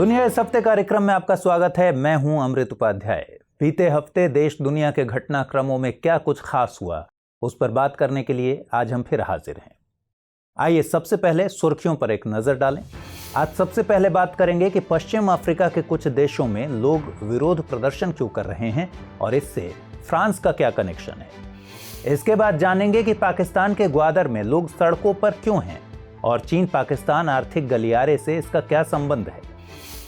दुनिया इस हफ्ते कार्यक्रम में आपका स्वागत है। मैं हूं अमृत उपाध्याय। बीते हफ्ते देश दुनिया के घटनाक्रमों में क्या कुछ खास हुआ, उस पर बात करने के लिए आज हम फिर हाजिर हैं। आइए सबसे पहले सुर्खियों पर एक नजर डालें। आज सबसे पहले बात करेंगे कि पश्चिम अफ्रीका के कुछ देशों में लोग विरोध प्रदर्शन क्यों कर रहे हैं और इससे फ्रांस का क्या कनेक्शन है। इसके बाद जानेंगे कि पाकिस्तान के ग्वादर में लोग सड़कों पर क्यों हैं और चीन पाकिस्तान आर्थिक गलियारे से इसका क्या संबंध है।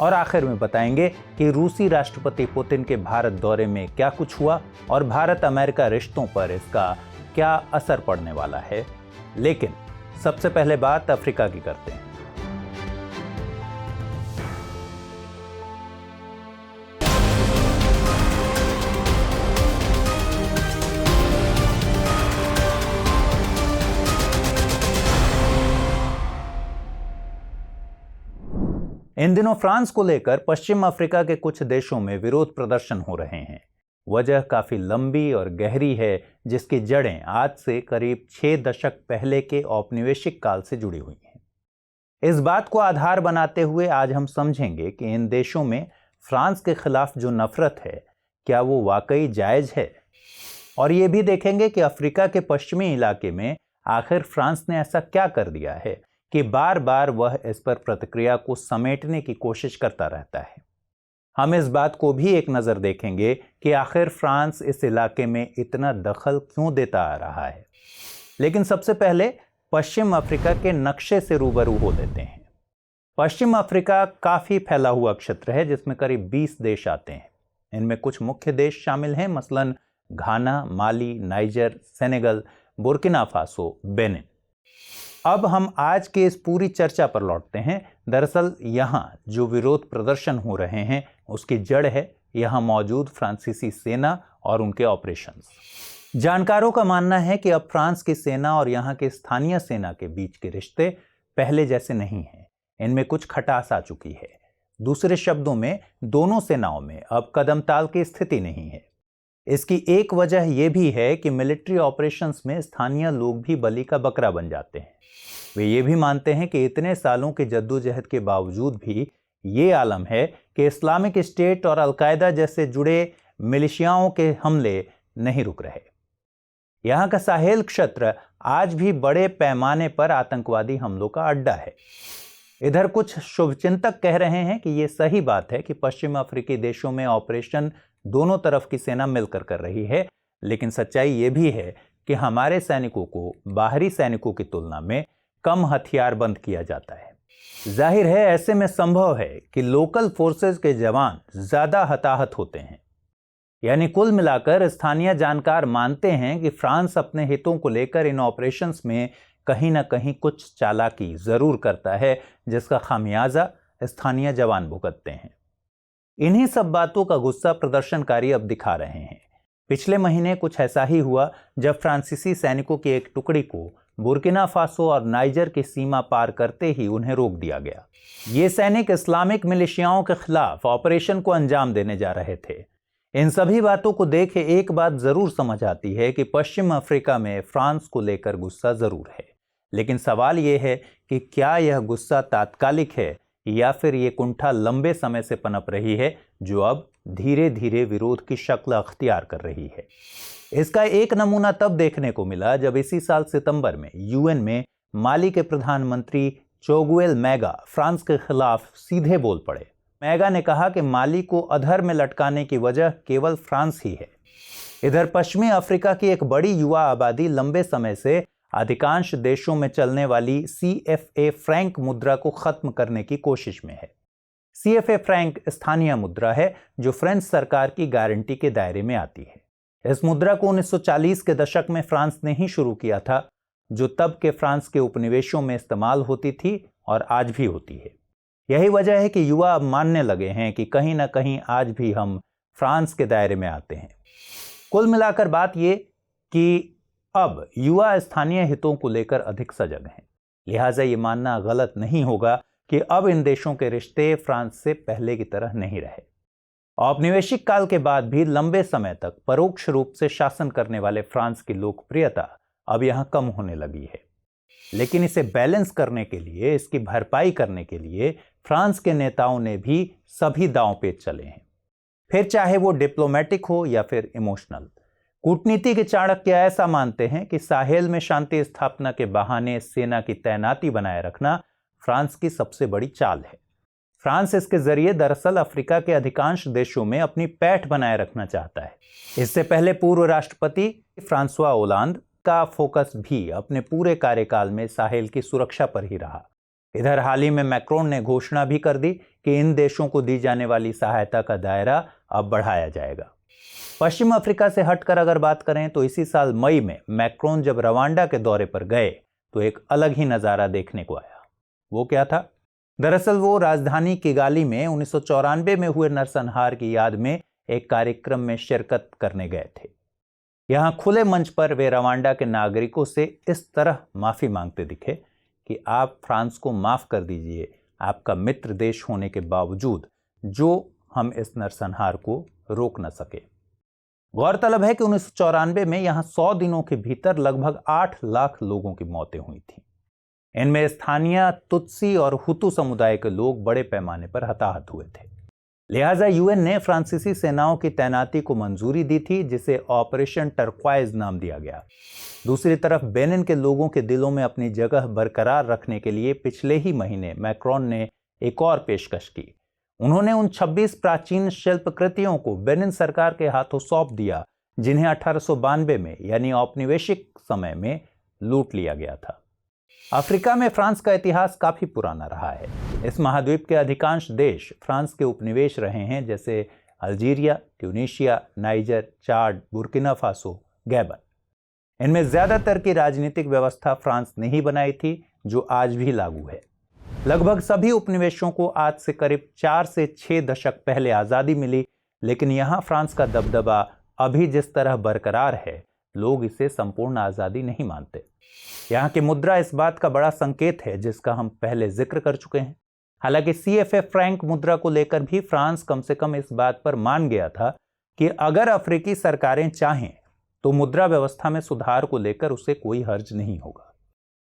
और आखिर में बताएंगे कि रूसी राष्ट्रपति पुतिन के भारत दौरे में क्या कुछ हुआ और भारत अमेरिका रिश्तों पर इसका क्या असर पड़ने वाला है। लेकिन सबसे पहले बात अफ्रीका की करते हैं। इन दिनों फ्रांस को लेकर पश्चिम अफ्रीका के कुछ देशों में विरोध प्रदर्शन हो रहे हैं। वजह काफी लंबी और गहरी है, जिसकी जड़ें आज से करीब 6 दशक पहले के औपनिवेशिक काल से जुड़ी हुई हैं। इस बात को आधार बनाते हुए आज हम समझेंगे कि इन देशों में फ्रांस के खिलाफ जो नफरत है, क्या वो वाकई जायज है। और ये भी देखेंगे कि अफ्रीका के पश्चिमी इलाके में आखिर फ्रांस ने ऐसा क्या कर दिया है कि बार बार वह इस पर प्रतिक्रिया को समेटने की कोशिश करता रहता है। हम इस बात को भी एक नज़र देखेंगे कि आखिर फ्रांस इस इलाके में इतना दखल क्यों देता आ रहा है। लेकिन सबसे पहले पश्चिम अफ्रीका के नक्शे से रूबरू हो लेते हैं। पश्चिम अफ्रीका काफ़ी फैला हुआ क्षेत्र है, जिसमें करीब 20 देश आते हैं। इनमें कुछ मुख्य देश शामिल हैं, मसलन Ghana, Mali, Niger, Senegal, Burkina Faso, Benin. अब हम आज के इस पूरी चर्चा पर लौटते हैं। दरअसल यहाँ जो विरोध प्रदर्शन हो रहे हैं उसकी जड़ है यहाँ मौजूद फ्रांसीसी सेना और उनके ऑपरेशंस। जानकारों का मानना है कि अब फ्रांस की सेना और यहाँ के स्थानीय सेना के बीच के रिश्ते पहले जैसे नहीं हैं। इनमें कुछ खटास आ चुकी है। दूसरे शब्दों में दोनों सेनाओं में अब कदमताल की स्थिति नहीं है। इसकी एक वजह यह भी है कि मिलिट्री ऑपरेशंस में स्थानीय लोग भी बलि का बकरा बन जाते हैं। वे ये भी मानते हैं कि इतने सालों की जद्दोजहद के बावजूद भी ये आलम है कि इस्लामिक स्टेट और अलकायदा जैसे जुड़े मिलिशियाओं के हमले नहीं रुक रहे। यहाँ का साहेल क्षेत्र आज भी बड़े पैमाने पर आतंकवादी हमलों का अड्डा है। इधर कुछ शुभचिंतक कह रहे हैं कि ये सही बात है कि पश्चिम अफ्रीकी देशों में ऑपरेशन दोनों तरफ की सेना मिलकर कर रही है, लेकिन सच्चाई ये भी है कि हमारे सैनिकों को बाहरी सैनिकों की तुलना में कम हथियार बंद किया जाता है। जाहिर है ऐसे में संभव है कि लोकल फोर्सेस के जवान ज्यादा हताहत होते हैं। यानी कुल मिलाकर स्थानीय जानकार मानते हैं कि फ्रांस अपने हितों को लेकर इन ऑपरेशंस में कहीं ना कहीं कुछ चालाकी जरूर करता है, जिसका खामियाजा स्थानीय जवान भुगतते हैं। इन्हीं सब बातों का गुस्सा प्रदर्शनकारी अब दिखा रहे हैं। पिछले महीने कुछ ऐसा ही हुआ जब फ्रांसीसी सैनिकों की एक टुकड़ी को बुर्किना फासो और नाइजर की सीमा पार करते ही उन्हें रोक दिया गया। ये सैनिक इस्लामिक मिलिशियाओं के खिलाफ ऑपरेशन को अंजाम देने जा रहे थे। इन सभी बातों को देख एक बात जरूर समझ आती है कि पश्चिम अफ्रीका में फ्रांस को लेकर गुस्सा जरूर है, लेकिन सवाल यह है कि क्या यह गुस्सा तात्कालिक है या फिर ये कुंठा लंबे समय से पनप रही है, जो अब धीरे धीरे विरोध की शक्ल अख्तियार कर रही है। इसका एक नमूना तब देखने को मिला जब इसी साल सितंबर में यूएन में माली के प्रधानमंत्री चोगुएल मैगा फ्रांस के खिलाफ सीधे बोल पड़े। मैगा ने कहा कि माली को अधर में लटकाने की वजह केवल फ्रांस ही है। इधर पश्चिमी अफ्रीका की एक बड़ी युवा आबादी लंबे समय से अधिकांश देशों में चलने वाली CFA फ्रैंक मुद्रा को खत्म करने की कोशिश में है। CFA फ्रैंक स्थानीय मुद्रा है जो फ्रेंच सरकार की गारंटी के दायरे में आती है। इस मुद्रा को 1940 के दशक में फ्रांस ने ही शुरू किया था, जो तब के फ्रांस के उपनिवेशों में इस्तेमाल होती थी और आज भी होती है। यही वजह है कि युवा अब मानने लगे हैं कि कहीं ना कहीं आज भी हम फ्रांस के दायरे में आते हैं। कुल मिलाकर बात ये कि अब युवा स्थानीय हितों को लेकर अधिक सजग हैं। लिहाजा ये मानना गलत नहीं होगा कि अब इन देशों के रिश्ते फ्रांस से पहले की तरह नहीं रहे। औपनिवेशिक काल के बाद भी लंबे समय तक परोक्ष रूप से शासन करने वाले फ्रांस की लोकप्रियता अब यहां कम होने लगी है। लेकिन इसे बैलेंस करने के लिए, इसकी भरपाई करने के लिए फ्रांस के नेताओं ने भी सभी दांव पेच चले हैं, फिर चाहे वो डिप्लोमेटिक हो या फिर इमोशनल। कूटनीति के चाणक्य ऐसा मानते हैं कि साहेल में शांति स्थापना के बहाने सेना की तैनाती बनाए रखना फ्रांस की सबसे बड़ी चाल है। फ्रांस इसके जरिए दरअसल अफ्रीका के अधिकांश देशों में अपनी पैठ बनाए रखना चाहता है। इससे पहले पूर्व राष्ट्रपति फ्रांसवा ओलांद का फोकस भी अपने पूरे कार्यकाल में साहेल की सुरक्षा पर ही रहा। इधर हाल ही में मैक्रोन ने घोषणा भी कर दी कि इन देशों को दी जाने वाली सहायता का दायरा अब बढ़ाया जाएगा। पश्चिम अफ्रीका से हटकर अगर बात करें तो इसी साल मई में मैक्रोन जब रवांडा के दौरे पर गए तो एक अलग ही नजारा देखने को आया। वो क्या था? दरअसल वो राजधानी किगाली में 1994 में हुए नरसंहार की याद में एक कार्यक्रम में शिरकत करने गए थे। यहां खुले मंच पर वे रवांडा के नागरिकों से इस तरह माफी मांगते दिखे कि आप फ्रांस को माफ कर दीजिए, आपका मित्र देश होने के बावजूद जो हम इस नरसंहार को रोक न सके। गौरतलब है कि 1994 में यहां 100 दिनों के भीतर लगभग 8 लाख लोगों की मौतें हुई थी। इनमें स्थानीय तुत्सी और हुतू समुदाय के लोग बड़े पैमाने पर हताहत हुए थे। लिहाजा यूएन ने फ्रांसीसी सेनाओं की तैनाती को मंजूरी दी थी, जिसे ऑपरेशन टर्क्वाइज नाम दिया गया। दूसरी तरफ बेनिन के लोगों के दिलों में अपनी जगह बरकरार रखने के लिए पिछले ही महीने मैक्रोन ने एक और पेशकश की। उन्होंने उन 26 प्राचीन शिल्पकृतियों को बेनिन सरकार के हाथों सौंप दिया जिन्हें 1892 में यानी औपनिवेशिक समय में लूट लिया गया था। अफ्रीका में फ्रांस का इतिहास काफी पुराना रहा है। इस महाद्वीप के अधिकांश देश फ्रांस के उपनिवेश रहे हैं, जैसे अल्जीरिया, ट्यूनीशिया, नाइजर, चाड, बुर्किना फासो, गैबन। इनमें ज्यादातर की राजनीतिक व्यवस्था फ्रांस ने ही बनाई थी, जो आज भी लागू है। लगभग सभी उपनिवेशों को आज से करीब 4 से 6 दशक पहले आजादी मिली, लेकिन यहां फ्रांस का दबदबा अभी जिस तरह बरकरार है, लोग इसे संपूर्ण आजादी नहीं मानते। यहाँ की मुद्रा इस बात का बड़ा संकेत है, जिसका हम पहले जिक्र कर चुके हैं। हालांकि CFA फ्रैंक मुद्रा को लेकर भी फ्रांस कम से कम इस बात पर मान गया था कि अगर अफ्रीकी सरकारें चाहें तो मुद्रा व्यवस्था में सुधार को लेकर उसे कोई हर्ज नहीं होगा।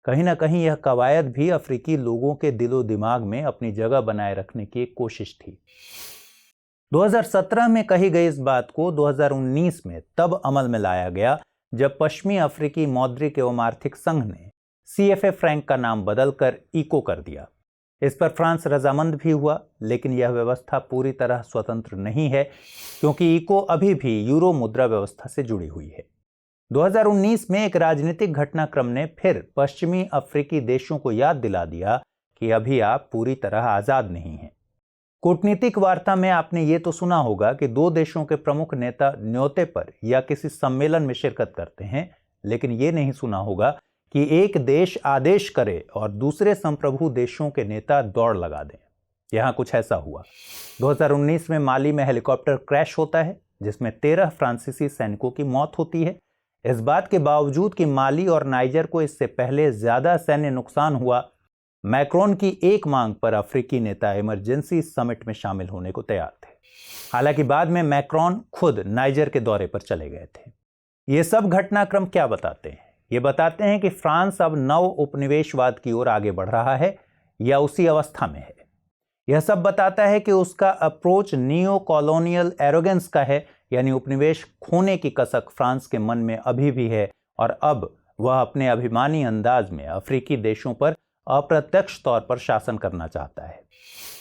कहीं ना कहीं यह कवायद भी अफ्रीकी लोगों के दिलो दिमाग में अपनी जगह बनाए रखने की एक कोशिश थी। 2017 में कही गई इस बात को 2019 में तब अमल में लाया गया जब पश्चिमी अफ्रीकी मौद्रिक एवं आर्थिक संघ ने CFA फ्रैंक का नाम बदलकर इको कर दिया। इस पर फ्रांस रजामंद भी हुआ, लेकिन यह व्यवस्था पूरी तरह स्वतंत्र नहीं है, क्योंकि इको अभी भी यूरो मुद्रा व्यवस्था से जुड़ी हुई है। 2019 में एक राजनीतिक घटनाक्रम ने फिर पश्चिमी अफ्रीकी देशों को याद दिला दिया कि अभी आप पूरी तरह आजाद नहीं हैं। कूटनीतिक वार्ता में आपने ये तो सुना होगा कि 2 देशों के प्रमुख नेता न्योते पर या किसी सम्मेलन में शिरकत करते हैं, लेकिन ये नहीं सुना होगा कि एक देश आदेश करे और दूसरे संप्रभु देशों के नेता दौड़ लगा दें। यहां कुछ ऐसा हुआ। 2019 में माली में हेलीकॉप्टर क्रैश होता है, जिसमें 13 फ्रांसीसी सैनिकों की मौत होती है। इस बात के बावजूद कि माली और नाइजर को इससे पहले ज्यादा सैन्य नुकसान हुआ, मैक्रोन की एक मांग पर अफ्रीकी नेता इमरजेंसी समिट में शामिल होने को तैयार थे। हालांकि बाद में मैक्रोन खुद नाइजर के दौरे पर चले गए थे। ये सब घटनाक्रम क्या बताते हैं? ये बताते हैं कि फ्रांस अब नव उपनिवेशवाद की ओर आगे बढ़ रहा है या उसी अवस्था में है। यह सब बताता है कि उसका अप्रोच नियो कॉलोनियल एरोगेंस का है, यानी उपनिवेश खोने की कसक फ्रांस के मन में अभी भी है और अब वह अपने अभिमानी अंदाज में अफ्रीकी देशों पर अप्रत्यक्ष तौर पर शासन करना चाहता है।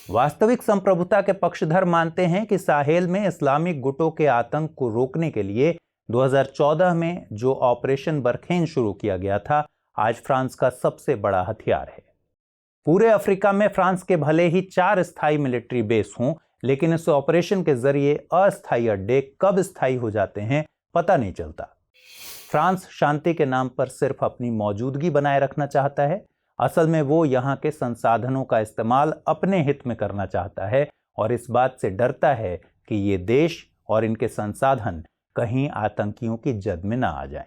वास्तविक संप्रभुता के पक्षधर मानते हैं कि साहेल में इस्लामिक गुटों के आतंक को रोकने के लिए 2014 में जो ऑपरेशन बरखेन शुरू किया गया था, आज फ्रांस का सबसे बड़ा हथियार है। पूरे अफ्रीका में फ्रांस के भले ही 4 स्थायी मिलिट्री बेस हों, लेकिन इस ऑपरेशन के जरिए अस्थायी अड्डे कब स्थायी हो जाते हैं पता नहीं चलता। फ्रांस शांति के नाम पर सिर्फ अपनी मौजूदगी बनाए रखना चाहता है। असल में वो यहाँ के संसाधनों का इस्तेमाल अपने हित में करना चाहता है और इस बात से डरता है कि ये देश और इनके संसाधन कहीं आतंकियों की जद में ना आ जाएं।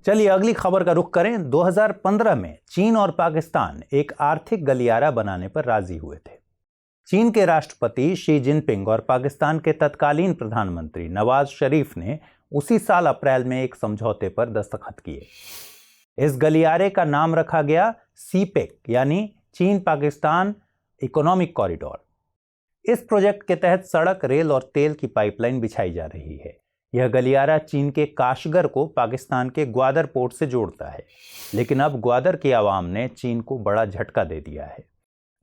चलिए अगली खबर का रुख करें। 2015 में चीन और पाकिस्तान एक आर्थिक गलियारा बनाने पर राजी हुए थे। चीन के राष्ट्रपति शी जिनपिंग और पाकिस्तान के तत्कालीन प्रधानमंत्री नवाज शरीफ ने उसी साल अप्रैल में एक समझौते पर दस्तखत किए। इस गलियारे का नाम रखा गया सीपेक यानी चीन पाकिस्तान इकोनॉमिक कॉरिडोर। इस प्रोजेक्ट के तहत सड़क, रेल और तेल की पाइपलाइन बिछाई जा रही है। यह गलियारा चीन के काशगर को पाकिस्तान के ग्वादर पोर्ट से जोड़ता है, लेकिन अब ग्वादर की आवाम ने चीन को बड़ा झटका दे दिया है।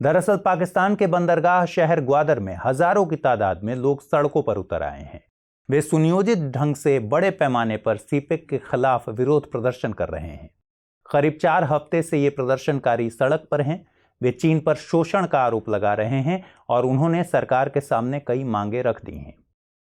दरअसल पाकिस्तान के बंदरगाह शहर ग्वादर में हजारों की तादाद में लोग सड़कों पर उतर आए हैं। वे सुनियोजित ढंग से बड़े पैमाने पर सीपेक के खिलाफ विरोध प्रदर्शन कर रहे हैं। करीब 4 हफ्ते से ये प्रदर्शनकारी सड़क पर हैं। वे चीन पर शोषण का आरोप लगा रहे हैं और उन्होंने सरकार के सामने कई मांगे रख दी हैं।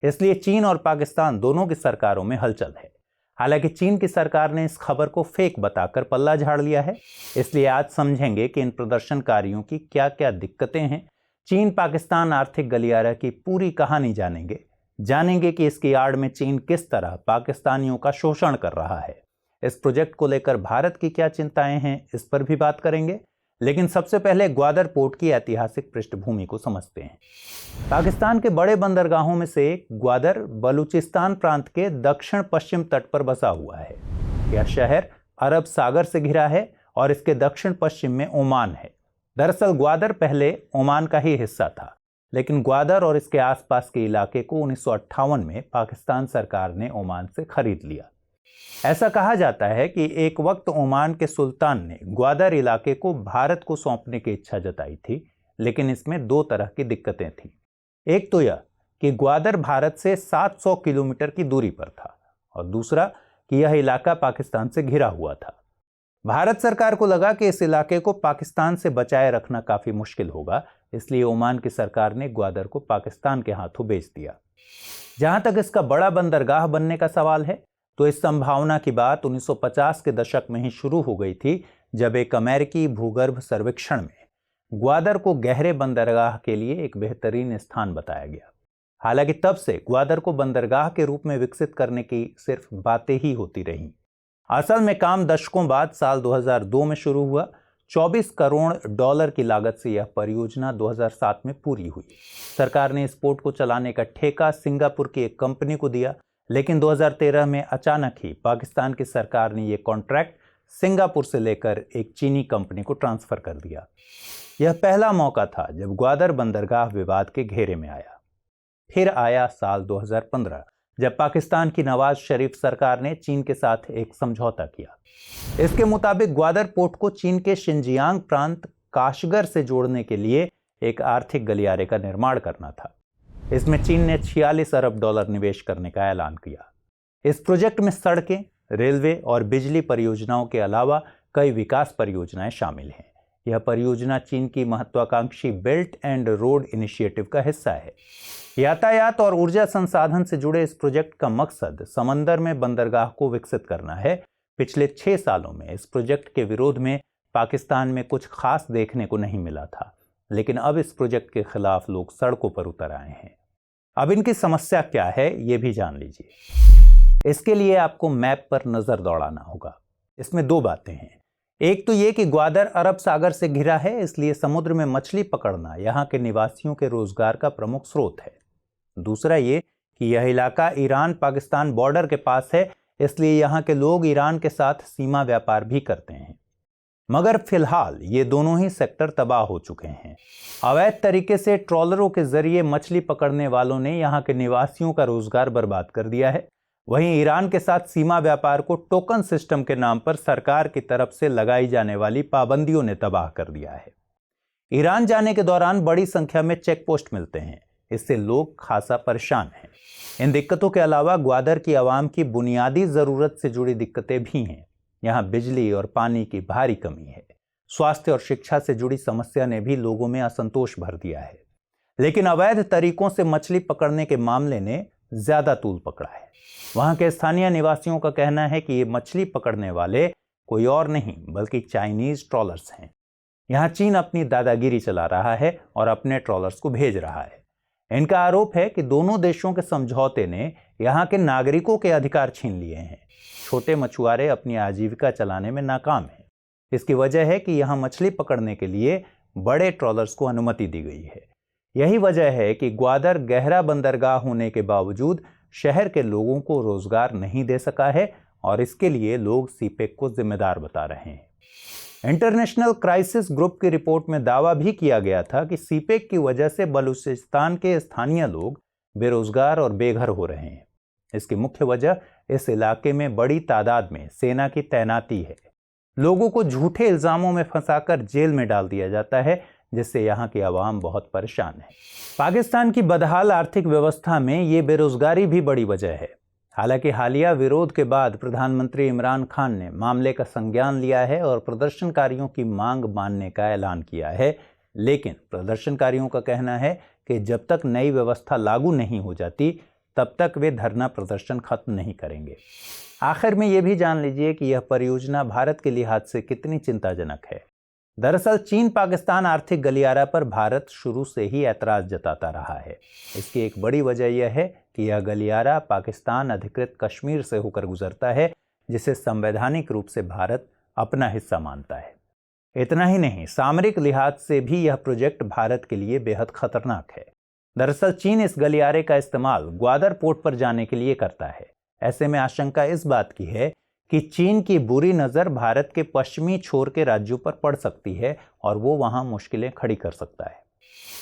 इसलिए चीन और पाकिस्तान दोनों की सरकारों में हलचल है। हालांकि चीन की सरकार ने इस खबर को फेक बताकर पल्ला झाड़ लिया है। इसलिए आज समझेंगे कि इन प्रदर्शनकारियों की क्या क्या दिक्कतें हैं। चीन पाकिस्तान आर्थिक गलियारा की पूरी कहानी जानेंगे कि इसकी आड़ में चीन किस तरह पाकिस्तानियों का शोषण कर रहा है। इस प्रोजेक्ट को लेकर भारत की क्या चिंताएं हैं, इस पर भी बात करेंगे। लेकिन सबसे पहले ग्वादर पोर्ट की ऐतिहासिक पृष्ठभूमि को समझते हैं। पाकिस्तान के बड़े बंदरगाहों में से एक ग्वादर बलूचिस्तान प्रांत के दक्षिण पश्चिम तट पर बसा हुआ है। यह शहर अरब सागर से घिरा है और इसके दक्षिण पश्चिम में ओमान है। दरअसल ग्वादर पहले ओमान का ही हिस्सा था, लेकिन ग्वादर और इसके आसपास के इलाके को 1958 में पाकिस्तान सरकार ने ओमान से खरीद लिया। ऐसा कहा जाता है कि एक वक्त ओमान के सुल्तान ने ग्वादर इलाके को भारत को सौंपने की इच्छा जताई थी, लेकिन इसमें 2 तरह की दिक्कतें थीं। एक तो यह कि ग्वादर भारत से 700 किलोमीटर की दूरी पर था और दूसरा कि यह इलाका पाकिस्तान से घिरा हुआ था। भारत सरकार को लगा कि इस इलाके को पाकिस्तान से बचाए रखना काफी मुश्किल होगा, इसलिए ओमान की सरकार ने ग्वादर को पाकिस्तान के हाथों बेच दिया। जहां तक इसका बड़ा बंदरगाह बनने का सवाल है, तो इस संभावना की बात 1950 के दशक में ही शुरू हो गई थी, जब एक अमेरिकी भूगर्भ सर्वेक्षण में ग्वादर को गहरे बंदरगाह के लिए एक बेहतरीन स्थान बताया गया। हालांकि तब से ग्वादर को बंदरगाह के रूप में विकसित करने की सिर्फ बातें ही होती रहीं। असल में काम दशकों बाद साल 2002 में शुरू हुआ। $24 करोड़ की लागत से यह परियोजना 2007 में पूरी हुई। सरकार ने इस पोर्ट को चलाने का ठेका सिंगापुर की एक कंपनी को दिया, लेकिन 2013 में अचानक ही पाकिस्तान की सरकार ने यह कॉन्ट्रैक्ट सिंगापुर से लेकर एक चीनी कंपनी को ट्रांसफर कर दिया। यह पहला मौका था जब ग्वादर बंदरगाह विवाद के घेरे में आया। फिर आया साल 2015, जब पाकिस्तान की नवाज शरीफ सरकार ने चीन के साथ एक समझौता किया। इसके मुताबिक ग्वादर पोर्ट को चीन के शिनजियांग प्रांत काशगर से जोड़ने के लिए एक आर्थिक गलियारे का निर्माण करना था। इसमें चीन ने $46 अरब निवेश करने का ऐलान किया। इस प्रोजेक्ट में सड़कें, रेलवे और बिजली परियोजनाओं के अलावा कई विकास परियोजनाएं शामिल हैं। यह परियोजना चीन की महत्वाकांक्षी बेल्ट एंड रोड इनिशिएटिव का हिस्सा है। यातायात और ऊर्जा संसाधन से जुड़े इस प्रोजेक्ट का मकसद समंदर में बंदरगाह को विकसित करना है। पिछले 6 सालों में इस प्रोजेक्ट के विरोध में पाकिस्तान में कुछ खास देखने को नहीं मिला था, लेकिन अब इस प्रोजेक्ट के खिलाफ लोग सड़कों पर उतर आए हैं। अब इनकी समस्या क्या है, ये भी जान लीजिए। इसके लिए आपको मैप पर नजर दौड़ाना होगा। इसमें 2 बातें हैं। एक तो ये कि ग्वादर अरब सागर से घिरा है, इसलिए समुद्र में मछली पकड़ना यहाँ के निवासियों के रोजगार का प्रमुख स्रोत है। दूसरा ये कि यह इलाका ईरान पाकिस्तान बॉर्डर के पास है, इसलिए यहाँ के लोग ईरान के साथ सीमा व्यापार भी करते हैं। मगर फिलहाल ये दोनों ही सेक्टर तबाह हो चुके हैं। अवैध तरीके से ट्रॉलरों के जरिए मछली पकड़ने वालों ने यहाँ के निवासियों का रोजगार बर्बाद कर दिया है। वहीं ईरान के साथ सीमा व्यापार को टोकन सिस्टम के नाम पर सरकार की तरफ से लगाई जाने वाली पाबंदियों ने तबाह कर दिया है। ईरान जाने के दौरान बड़ी संख्या में चेक पोस्ट मिलते हैं, इससे लोग खासा परेशान हैं। इन दिक्कतों के अलावा ग्वादर की आवाम की बुनियादी जरूरत से जुड़ी दिक्कतें भी हैं। यहाँ बिजली और पानी की भारी कमी है। स्वास्थ्य और शिक्षा से जुड़ी समस्या ने भी लोगों में असंतोष भर दिया है। लेकिन अवैध तरीकों से मछली पकड़ने के मामले ने ज्यादा तूल पकड़ा है। वहां के स्थानीय निवासियों का कहना है कि ये मछली पकड़ने वाले कोई और नहीं बल्कि चाइनीज ट्रॉलर्स हैं। यहाँ चीन अपनी दादागिरी चला रहा है और अपने ट्रॉलर्स को भेज रहा है। इनका आरोप है कि दोनों देशों के समझौते ने यहाँ के नागरिकों के अधिकार छीन लिए हैं। छोटे मछुआरे अपनी आजीविका चलाने में नाकाम हैं। इसकी वजह है कि यहाँ मछली पकड़ने के लिए बड़े ट्रॉलर्स को अनुमति दी गई है। यही वजह है कि ग्वादर गहरा बंदरगाह होने के बावजूद शहर के लोगों को रोजगार नहीं दे सका है और इसके लिए लोग सीपेक को जिम्मेदार बता रहे हैं। इंटरनेशनल क्राइसिस ग्रुप की रिपोर्ट में दावा भी किया गया था कि सीपेक की वजह से बलूचिस्तान के स्थानीय लोग बेरोजगार और बेघर हो रहे हैं। इसकी मुख्य वजह इस इलाके में बड़ी तादाद में सेना की तैनाती है। लोगों को झूठे इल्जामों में फंसाकर जेल में डाल दिया जाता है, जिससे यहाँ की आवाम बहुत परेशान है। पाकिस्तान की बदहाल आर्थिक व्यवस्था में ये बेरोजगारी भी बड़ी वजह है। हालांकि हालिया विरोध के बाद प्रधानमंत्री इमरान खान ने मामले का संज्ञान लिया है और प्रदर्शनकारियों की मांग मानने का ऐलान किया है, लेकिन प्रदर्शनकारियों का कहना है कि जब तक नई व्यवस्था लागू नहीं हो जाती तब तक वे धरना प्रदर्शन खत्म नहीं करेंगे। आखिर में ये भी जान लीजिए कि यह परियोजना भारत के लिहाज से कितनी चिंताजनक है। दरअसल चीन पाकिस्तान आर्थिक गलियारा पर भारत शुरू से ही ऐतराज जताता रहा है। इसकी एक बड़ी वजह यह है कि यह गलियारा पाकिस्तान अधिकृत कश्मीर से होकर गुजरता है, जिसे संवैधानिक रूप से भारत अपना हिस्सा मानता है। इतना ही नहीं, सामरिक लिहाज से भी यह प्रोजेक्ट भारत के लिए बेहद खतरनाक है। दरअसल चीन इस गलियारे का इस्तेमाल ग्वादर पोर्ट पर जाने के लिए करता है। ऐसे में आशंका इस बात की है कि चीन की बुरी नज़र भारत के पश्चिमी छोर के राज्यों पर पड़ सकती है और वो वहां मुश्किलें खड़ी कर सकता है।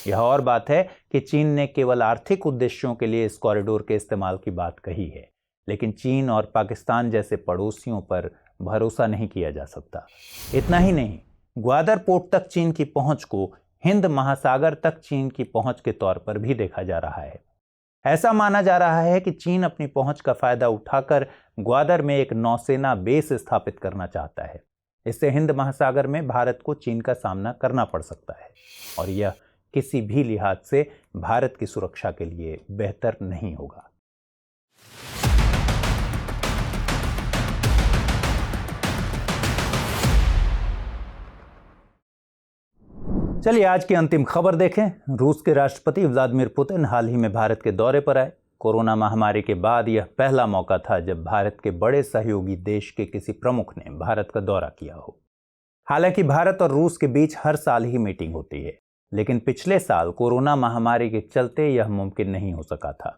यह और बात है कि चीन ने केवल आर्थिक उद्देश्यों के लिए इस कॉरिडोर के इस्तेमाल की बात कही है, लेकिन चीन और पाकिस्तान जैसे पड़ोसियों पर भरोसा नहीं किया जा सकता। इतना ही नहीं, ग्वादर पोर्ट तक चीन की पहुंच को हिंद महासागर तक चीन की पहुंच के तौर पर भी देखा जा रहा है। ऐसा माना जा रहा है कि चीन अपनी पहुंच का फायदा उठाकर ग्वादर में एक नौसेना बेस स्थापित करना चाहता है। इससे हिंद महासागर में भारत को चीन का सामना करना पड़ सकता है और यह किसी भी लिहाज से भारत की सुरक्षा के लिए बेहतर नहीं होगा। चलिए आज की अंतिम खबर देखें। रूस के राष्ट्रपति व्लादिमीर पुतिन हाल ही में भारत के दौरे पर आए। कोरोना महामारी के बाद यह पहला मौका था जब भारत के बड़े सहयोगी देश के किसी प्रमुख ने भारत का दौरा किया हो। हालांकि भारत और रूस के बीच हर साल ही मीटिंग होती है, लेकिन पिछले साल कोरोना महामारी के चलते यह मुमकिन नहीं हो सका था।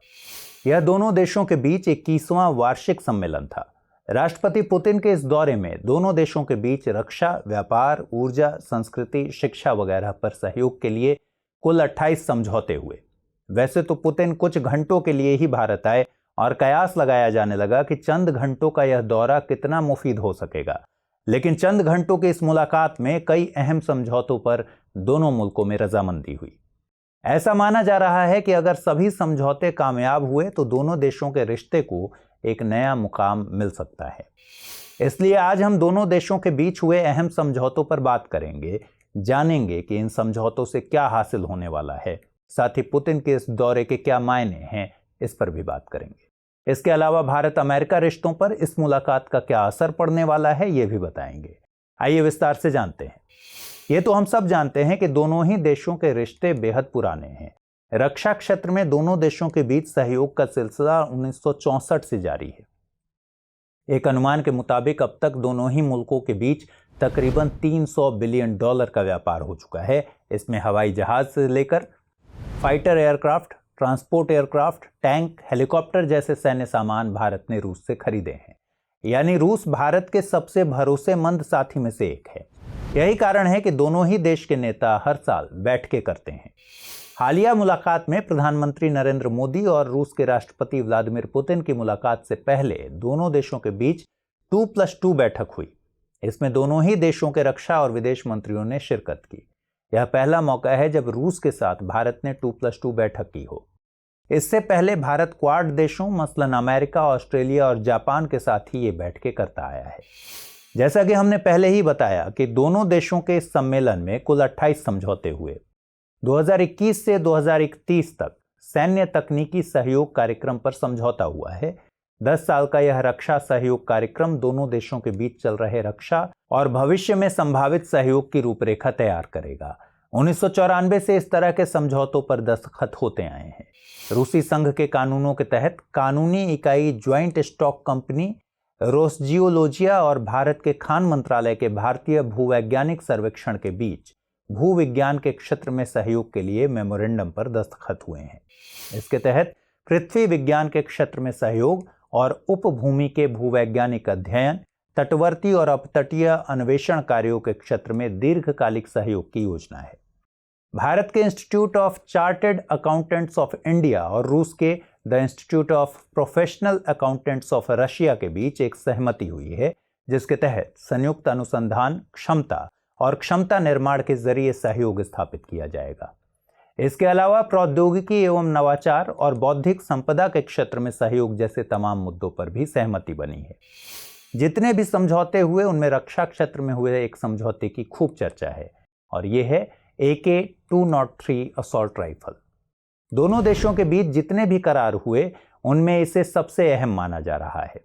यह दोनों देशों के बीच 21वां वार्षिक सम्मेलन था। राष्ट्रपति पुतिन के इस दौरे में दोनों देशों के बीच रक्षा, व्यापार, ऊर्जा, संस्कृति, शिक्षा वगैरह पर सहयोग के लिए कुल 28 समझौते हुए। वैसे तो पुतिन कुछ घंटों के लिए ही भारत आए और कयास लगाया जाने लगा कि चंद घंटों का यह दौरा कितना मुफीद हो सकेगा, लेकिन चंद घंटों की इस मुलाकात में कई अहम समझौतों पर दोनों मुल्कों में रजामंदी हुई। ऐसा माना जा रहा है कि अगर सभी समझौते कामयाब हुए तो दोनों देशों के रिश्ते को एक नया मुकाम मिल सकता है। इसलिए आज हम दोनों देशों के बीच हुए अहम समझौतों पर बात करेंगे, जानेंगे कि इन समझौतों से क्या हासिल होने वाला है, साथ ही पुतिन के इस दौरे के क्या मायने हैं, इस पर भी बात करेंगे। इसके अलावा भारत अमेरिका रिश्तों पर इस मुलाकात का क्या असर पड़ने वाला है, ये भी बताएंगे। आइए विस्तार से जानते हैं। ये तो हम सब जानते हैं कि दोनों ही देशों के रिश्ते बेहद पुराने हैं। रक्षा क्षेत्र में दोनों देशों के बीच सहयोग का सिलसिला 1964 से जारी है। एक अनुमान के मुताबिक अब तक दोनों ही मुल्कों के बीच तकरीबन $300 बिलियन का व्यापार हो चुका है। इसमें हवाई जहाज से लेकर fighter aircraft, transport aircraft, tank, helicopter जैसे सैन्य सामान भारत ने रूस से खरीदे हैं। यानी रूस भारत के सबसे भरोसेमंद साथी में से एक है। यही कारण है कि दोनों ही देश के नेता हर साल बैठकें करते हैं। हालिया मुलाकात में प्रधानमंत्री नरेंद्र मोदी और रूस के राष्ट्रपति व्लादिमीर पुतिन की मुलाकात से पहले दोनों देशों के बीच 2+2 बैठक हुई। इसमें दोनों ही देशों के रक्षा और विदेश मंत्रियों ने शिरकत की। यह पहला मौका है जब रूस के साथ भारत ने 2+2 बैठक की हो। इससे पहले भारत क्वाड देशों मसलन अमेरिका, ऑस्ट्रेलिया और जापान के साथ ही ये बैठकें करता आया है। जैसा कि हमने पहले ही बताया कि दोनों देशों के इस सम्मेलन में कुल 28 समझौते हुए। 2021 से 2031 तक सैन्य तकनीकी सहयोग कार्यक्रम पर समझौता हुआ है। 10 साल का यह रक्षा सहयोग कार्यक्रम दोनों देशों के बीच चल रहे रक्षा और भविष्य में संभावित सहयोग की रूपरेखा तैयार करेगा। 1994 से इस तरह के समझौतों पर दस्तखत होते आए हैं। रूसी संघ के कानूनों के तहत कानूनी इकाई ज्वाइंट स्टॉक कंपनी रोसजियोलॉजिया और भारत के खान मंत्रालय के भारतीय भूवैज्ञानिक सर्वेक्षण के बीच भूविज्ञान के क्षेत्र में सहयोग के लिए मेमोरेंडम पर दस्तखत हुए हैं। इसके तहत पृथ्वी विज्ञान के क्षेत्र में सहयोग और उपभूमि के भूवैज्ञानिक अध्ययन, तटवर्ती और अपतटीय अन्वेषण कार्यों के क्षेत्र में दीर्घकालिक सहयोग की योजना है। भारत के institute of chartered accountants of India और रूस के the institute of professional accountants of Russia के बीच एक सहमति हुई है, जिसके तहत संयुक्त अनुसंधान क्षमता और क्षमता निर्माण के जरिए सहयोग स्थापित किया जाएगा। इसके अलावा प्रौद्योगिकी एवं नवाचार और बौद्धिक संपदा के क्षेत्र में सहयोग जैसे तमाम मुद्दों पर भी सहमति बनी है। जितने भी समझौते हुए उनमें रक्षा क्षेत्र में हुए एक समझौते की खूब चर्चा है और ये है AK-203 असॉल्ट राइफल। दोनों देशों के बीच जितने भी करार हुए उनमें इसे सबसे अहम माना जा रहा है।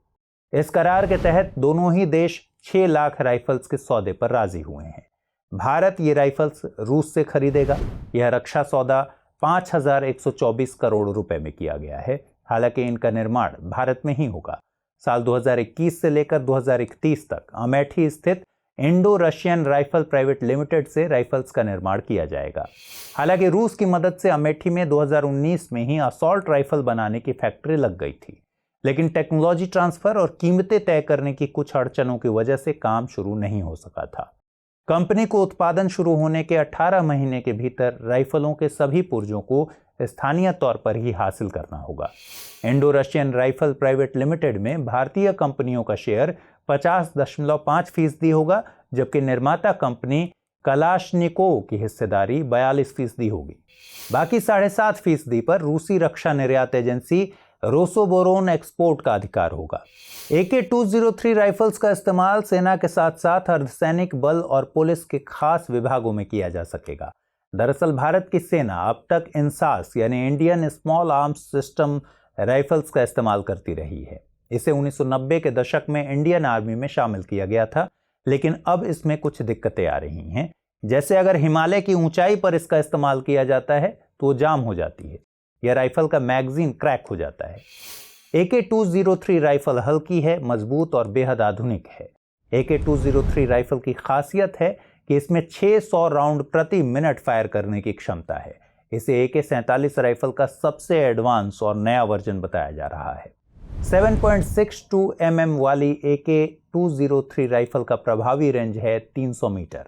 इस करार के तहत दोनों ही देश 6 लाख राइफल्स के सौदे पर राजी हुए हैं। भारत ये राइफल्स रूस से खरीदेगा। यह रक्षा सौदा 5,124 करोड़ रुपए में किया गया है। हालांकि इनका निर्माण भारत में ही होगा। साल 2021 से लेकर 2031 तक अमेठी स्थित Indo Russian rifle private limited से राइफल्स का निर्माण किया जाएगा। हालांकि रूस की मदद से अमेठी में 2019 में ही असॉल्ट राइफल बनाने की फैक्ट्री लग गई थी, लेकिन टेक्नोलॉजी ट्रांसफर और कीमतें तय करने की कुछ अड़चनों की वजह से काम शुरू नहीं हो सका था। कंपनी को उत्पादन शुरू होने के 18 महीने के भीतर राइफलों के सभी पुर्जों को स्थानीय तौर पर ही हासिल करना होगा। Indo Russian rifle private limited में भारतीय कंपनियों का शेयर 50.5% होगा, जबकि निर्माता कंपनी कलाशनिकोव की हिस्सेदारी 42% होगी। बाकी 7.5% पर रूसी रक्षा निर्यात एजेंसी रोसोबोरोन एक्सपोर्ट का अधिकार होगा। AK-203 राइफल्स का इस्तेमाल सेना के साथ साथ अर्धसैनिक बल और पुलिस के खास विभागों में किया जा सकेगा। दरअसल भारत की सेना अब तक इंसास यानी Indian small arms system rifles का इस्तेमाल करती रही है। इसे 1990 के दशक में इंडियन आर्मी में शामिल किया गया था, लेकिन अब इसमें कुछ दिक्कतें आ रही हैं। जैसे अगर हिमालय की ऊंचाई पर इसका इस्तेमाल किया जाता है तो जाम हो जाती है। यह राइफल का मैगजीन क्रैक हो जाता है। AK-203 राइफल हल्की है, मजबूत और बेहद आधुनिक है। AK-203 राइफल की खासियत है कि इसमें 600 राउंड प्रति मिनट फायर करने की क्षमता है। इसे AK-47 राइफल का सबसे एडवांस और नया वर्जन बताया जा रहा है। 7.62 mm वाली AK-203 राइफल का प्रभावी रेंज है 300 मीटर।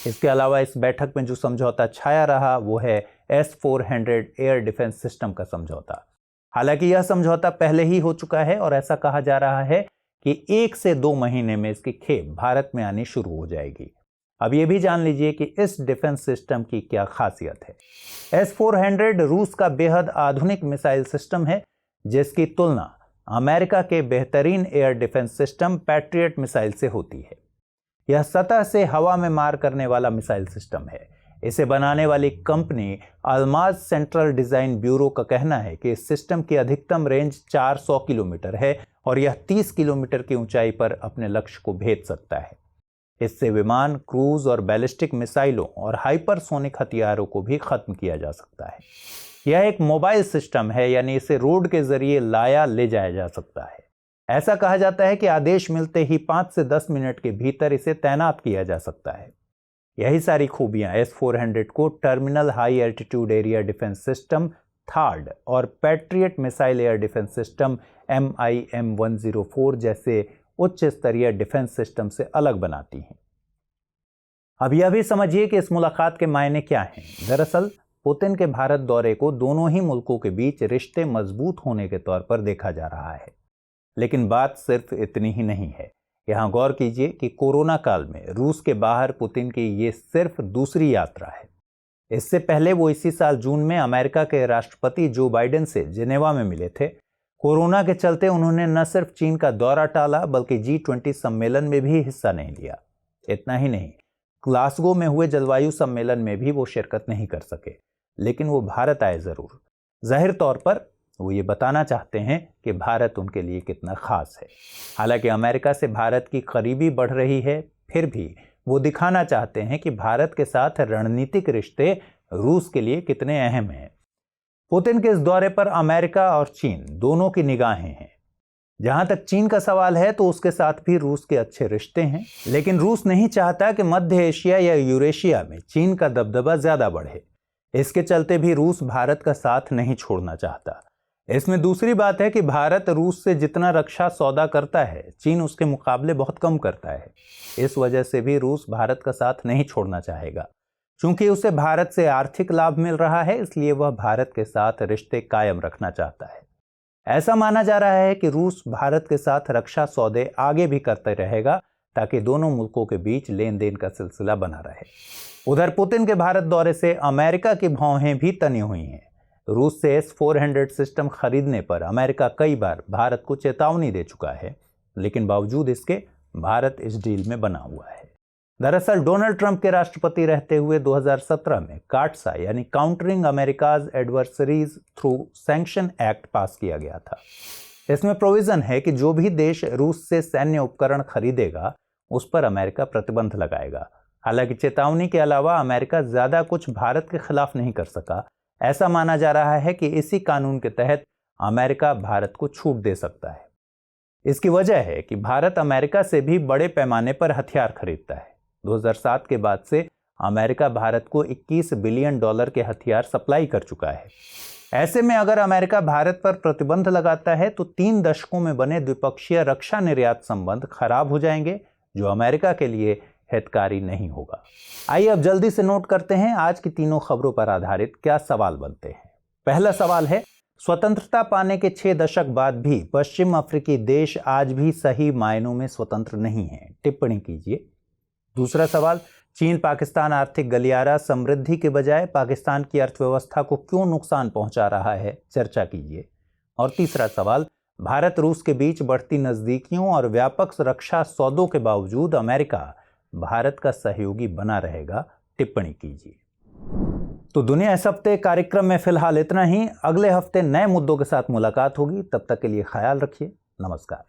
इसके अलावा इस बैठक में जो समझौता छाया रहा वो है S-400 एयर डिफेंस सिस्टम का समझौता। हालांकि यह समझौता पहले ही हो चुका है और ऐसा कहा जा रहा है कि 1 से 2 महीने में इसकी खेप भारत में आनी शुरू हो जाएगी। अब यह भी जान लीजिए कि इस डिफेंस सिस्टम की क्या खासियत है। S-400 रूस का बेहद आधुनिक मिसाइल सिस्टम है, जिसकी तुलना अमेरिका के बेहतरीन air defence system patriot missile से होती है। यह सतह से हवा में मार करने वाला मिसाइल सिस्टम है। इसे बनाने वाली कंपनी अल्माज सेंट्रल डिजाइन ब्यूरो का कहना है कि इस सिस्टम की अधिकतम रेंज 400 किलोमीटर है और यह 30 किलोमीटर की ऊंचाई पर अपने लक्ष्य को भेद सकता है। इससे विमान, क्रूज और बैलिस्टिक मिसाइलों और हाइपरसोनिक हथियारों को भी खत्म किया जा सकता है। यह एक मोबाइल सिस्टम है, यानी इसे रोड के जरिए लाया ले जाया जा सकता है। ऐसा कहा जाता है कि आदेश मिलते ही 5 से 10 मिनट के भीतर इसे तैनात किया जा सकता है। यही सारी खूबियां S-400 को terminal high altitude area defence system THAAD और Patriot missile air defence system MIM-104 जैसे उच्च स्तरीय डिफेंस सिस्टम से अलग बनाती हैं। अब यह भी समझिए कि इस मुलाकात के मायने क्या हैं। दरअसल पुतिन के भारत दौरे को दोनों ही मुल्कों के बीच रिश्ते मजबूत होने के तौर पर देखा जा रहा है। लेकिन बात सिर्फ इतनी ही नहीं है। यहां गौर कीजिए कि कोरोना काल में रूस के बाहर पुतिन की ये सिर्फ दूसरी यात्रा है। इससे पहले वो इसी साल जून में अमेरिका के राष्ट्रपति जो बाइडेन से जिनेवा में मिले थे। कोरोना के चलते उन्होंने न सिर्फ चीन का दौरा टाला, बल्कि G20 सम्मेलन में भी हिस्सा नहीं लिया। इतना ही नहीं, ग्लासगो में हुए जलवायु सम्मेलन में भी वो शिरकत नहीं कर सके, लेकिन वो भारत आए जरूर। जाहिर तौर पर वो ये बताना चाहते हैं कि भारत उनके लिए कितना खास है। हालांकि अमेरिका से भारत की करीबी बढ़ रही है, फिर भी वो दिखाना चाहते हैं कि भारत के साथ रणनीतिक रिश्ते रूस के लिए कितने अहम हैं। पुतिन के इस दौरे पर अमेरिका और चीन दोनों की निगाहें हैं। जहां तक चीन का सवाल है तो उसके साथ भी रूस के अच्छे रिश्ते हैं, लेकिन रूस नहीं चाहता कि मध्य एशिया या यूरेशिया में चीन का दबदबा ज्यादा बढ़े। इसके चलते भी रूस भारत का साथ नहीं छोड़ना चाहता। इसमें दूसरी बात है कि भारत रूस से जितना रक्षा सौदा करता है, चीन उसके मुकाबले बहुत कम करता है। इस वजह से भी रूस भारत का साथ नहीं छोड़ना चाहेगा। चूंकि उसे भारत से आर्थिक लाभ मिल रहा है, इसलिए वह भारत के साथ रिश्ते कायम रखना चाहता है। ऐसा माना जा रहा है कि रूस भारत के साथ रक्षा सौदे आगे भी करते रहेगा ताकि दोनों मुल्कों के बीच लेन देन का सिलसिला बना रहे। उधर पुतिन के भारत दौरे से अमेरिका की भौहें भी तनी हुई हैं। रूस से S-400 सिस्टम खरीदने पर अमेरिका कई बार भारत को चेतावनी दे चुका है, लेकिन बावजूद इसके भारत इस डील में बना हुआ है। दरअसल डोनाल्ड ट्रंप के राष्ट्रपति रहते हुए 2017 में काटसा यानी countering America's adversaries through sanction act pass किया गया था। इसमें प्रोविजन है कि जो भी देश रूस से सैन्य उपकरण खरीदेगा उस पर अमेरिका प्रतिबंध लगाएगा। हालांकि चेतावनी के अलावा अमेरिका ज्यादा कुछ भारत के खिलाफ नहीं कर सका। ऐसा माना जा रहा है कि इसी कानून के तहत अमेरिका भारत को छूट दे सकता है। इसकी वजह है कि भारत अमेरिका से भी बड़े पैमाने पर हथियार खरीदता है। 2007 के बाद से अमेरिका भारत को $21 बिलियन के हथियार सप्लाई कर चुका है। ऐसे में अगर अमेरिका भारत पर प्रतिबंध लगाता है तो 3 दशकों में बने द्विपक्षीय रक्षा निर्यात संबंध खराब हो जाएंगे, जो अमेरिका के लिए हितकारी नहीं होगा। आइए अब जल्दी से नोट करते हैं आज की तीनों खबरों पर आधारित क्या सवाल बनते हैं। पहला सवाल है, स्वतंत्रता पाने के 6 दशक बाद भी पश्चिम अफ्रीकी देश आज भी सही मायनों में स्वतंत्र नहीं है, टिप्पणी कीजिए। दूसरा सवाल, चीन पाकिस्तान आर्थिक गलियारा समृद्धि के बजाय पाकिस्तान की अर्थव्यवस्था को क्यों नुकसान पहुंचा रहा है, चर्चा कीजिए। और तीसरा सवाल, भारत रूस के बीच बढ़ती नजदीकियों और व्यापक रक्षा सौदों के बावजूद अमेरिका भारत का सहयोगी बना रहेगा, टिप्पणी कीजिए। तो दुनिया इस हफ्ते कार्यक्रम में फिलहाल इतना ही। अगले हफ्ते नए मुद्दों के साथ मुलाकात होगी। तब तक के लिए ख्याल रखिए। नमस्कार।